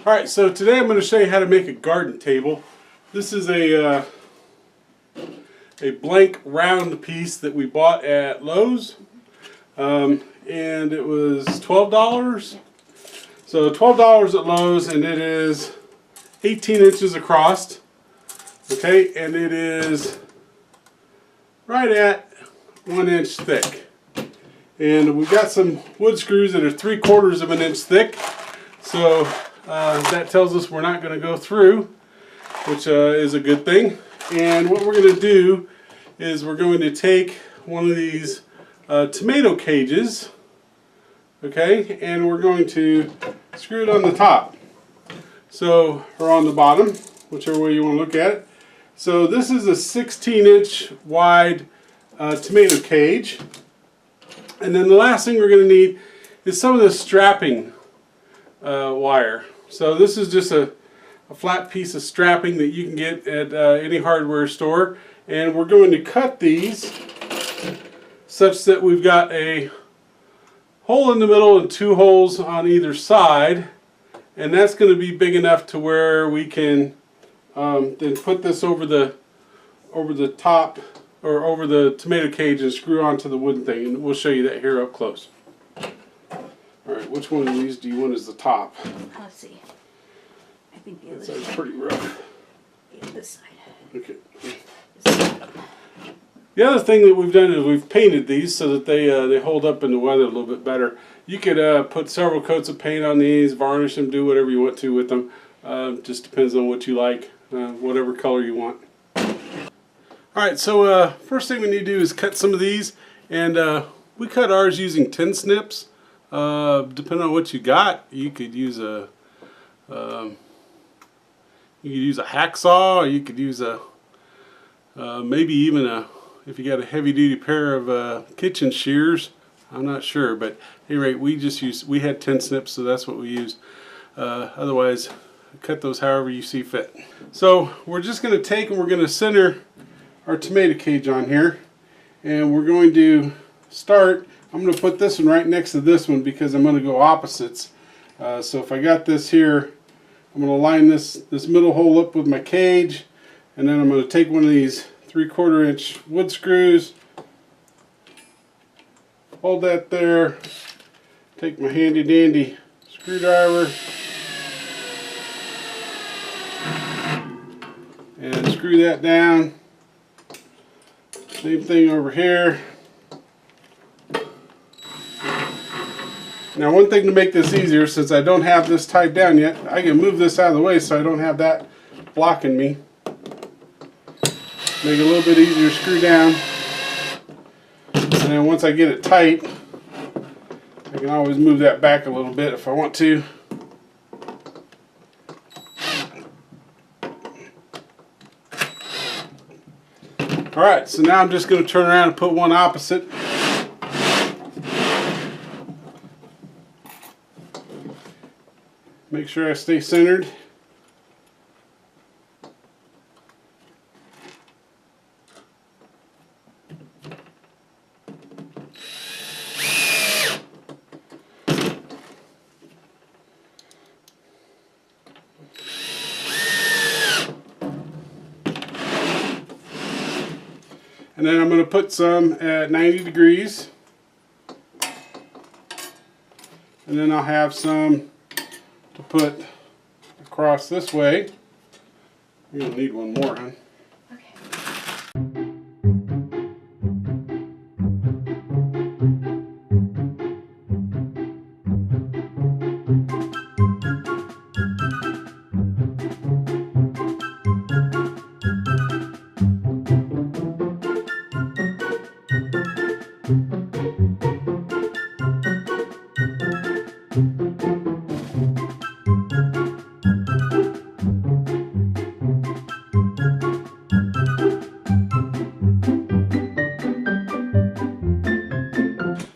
Alright, so today I'm going to show you how to make a garden table. This is a blank round piece that we bought at Lowe's. And it was $12. So $12 at Lowe's, and it is 18 inches across. Okay, and it is right at 1 inch thick. And we've got some wood screws that are 3/4 of an inch thick. So that tells us we're not going to go through, which is a good thing. And what we're going to do is we're going to take one of these tomato cages, okay, and we're going to screw it on the top, so, or on the bottom, whichever way you want to look at it. So this is a 16-inch wide tomato cage. And then the last thing we're going to need is some of the strapping wire. So this is just a flat piece of strapping that you can get at any hardware store. And we're going to cut these such that we've got a hole in the middle and 2 holes on either side. And that's going to be big enough to where we can then put this over the top, or over the tomato cage, and screw onto the wooden thing. And we'll show you that here up close. Alright, which one of these do you want as the top? Let's see. I think the other That side's side. pretty rough. Yeah, this side. Okay. This side. The other thing that we've done is we've painted these so that they hold up in the weather a little bit better. You could put several coats of paint on these, varnish them, do whatever you want to with them. Just depends on what you like, whatever color you want. Alright, so first thing we need to do is cut some of these, and we cut ours using tin snips. Depending on what you got, you could use a hacksaw, or you could use a maybe even if you got a heavy-duty pair of kitchen shears. I'm not sure, but at any rate, we had tin snips, so that's what we used. Otherwise, cut those however you see fit. So we're just going to take and we're going to center our tomato cage on here, and we're going to start. I'm going to put this one right next to this one because I'm going to go opposites. So if I got this here, I'm going to line this middle hole up with my cage, and then I'm going to take one of these 3/4 inch wood screws, hold that there, take my handy dandy screwdriver, and screw that down. Same thing over here. Now, one thing to make this easier, since I don't have this tied down yet, I can move this out of the way so I don't have that blocking me. Make it a little bit easier to screw down. And then once I get it tight, I can always move that back a little bit if I want to. Alright, so now I'm just going to turn around and put one opposite. Make sure I stay centered. And then I'm going to put some at 90 degrees. And then I'll have some to put across this way. You're going to need one more, huh? Okay.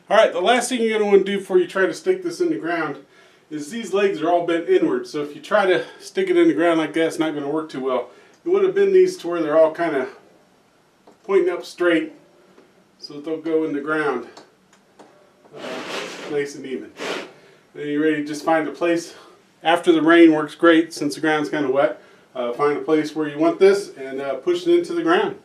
Alright, the last thing you're going to want to do before you try to stick this in the ground is these legs are all bent inward. So if you try to stick it in the ground like that, it's not going to work too well. You want to bend these to where they're all kind of pointing up straight so that they'll go in the ground nice and even. Then you're ready to just find a place after the rain works great since the ground's kind of wet. Find a place where you want this and push it into the ground.